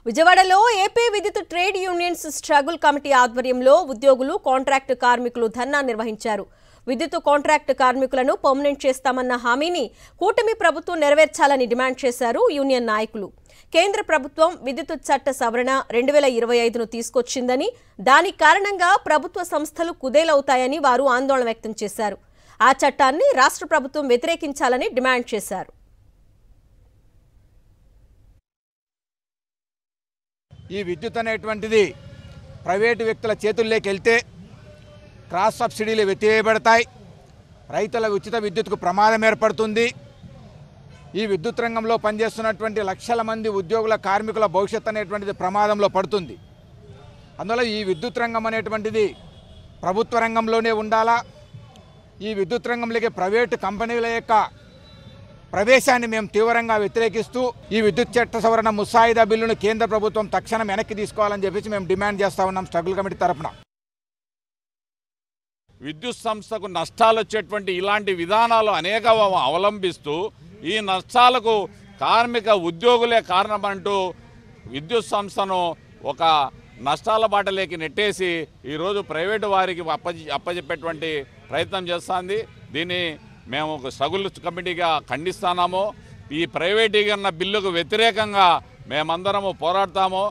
విజయవాడలో ఏపీ విద్యుత్ trade unions struggle committee ఆధ్వర్యంలో ఉద్యోగులు కాంట్రాక్ట్ కార్మికులు ధర్నా నిర్వహించారు. విద్యుత్ కాంట్రాక్ట్ కార్మికులను పర్మనెంట్ చేస్తామన్న హామీని కూటమి ప్రభుత్వం నెరవేర్చాలని డిమాండ్ చేశారు యూనియన్ నాయకులు. కేంద్ర ప్రభుత్వం విద్యుత్ చట్ట సవరణ 2025ను తీసుకొచ్చిందని, దాని కారణంగా ప్రభుత్వ సంస్థలు కుదేలవుతాయని వారు ఆందోళన వ్యక్తం చేశారు. ఆ చట్టాన్ని రాష్ట్ర ప్రభుత్వం వ్యతిరేకించాలని డిమాండ్ చేశారు. ఈ విద్యుత్ అనేటువంటిది ప్రైవేటు వ్యక్తుల చేతుల్లోకి వెళ్తే క్రాస్ సబ్సిడీలు వెతివేయబడతాయి, రైతుల ఉచిత విద్యుత్కు ప్రమాదం ఏర్పడుతుంది. ఈ విద్యుత్ రంగంలో పనిచేస్తున్నటువంటి లక్షల మంది ఉద్యోగుల కార్మికుల భవిష్యత్తు అనేటువంటిది ప్రమాదంలో పడుతుంది. అందువల్ల ఈ విద్యుత్ రంగం అనేటువంటిది ప్రభుత్వ రంగంలోనే ఉండాలా. ఈ విద్యుత్ రంగంలోకి ప్రైవేటు కంపెనీల యొక్క ప్రవేశాన్ని మేము తీవ్రంగా వ్యతిరేకిస్తూ ఈ విద్యుత్ చట్ట సవరణ ముసాయిదా బిల్లును కేంద్ర ప్రభుత్వం తక్షణం వెనక్కి తీసుకోవాలని చెప్పేసి మేము డిమాండ్ చేస్తా ఉన్నాం స్ట్రగుల్ కమిటీ తరఫున. విద్యుత్ సంస్థకు నష్టాలు వచ్చేటువంటి ఇలాంటి విధానాలు అనేక అవలంబిస్తూ ఈ నష్టాలకు కార్మిక ఉద్యోగులే కారణమంటూ విద్యుత్ సంస్థను ఒక నష్టాల బాటలోకి నెట్టేసి ఈరోజు ప్రైవేటు వారికి అప్పచెప్పేటువంటి ప్రయత్నం చేస్తుంది. దీన్ని మేము స్ట్రగుల్ కమిటీగా ఖండిస్తున్నాము. ఈ ప్రైవేటీకరణ బిల్లుకు వ్యతిరేకంగా మేమందరము పోరాడతాము.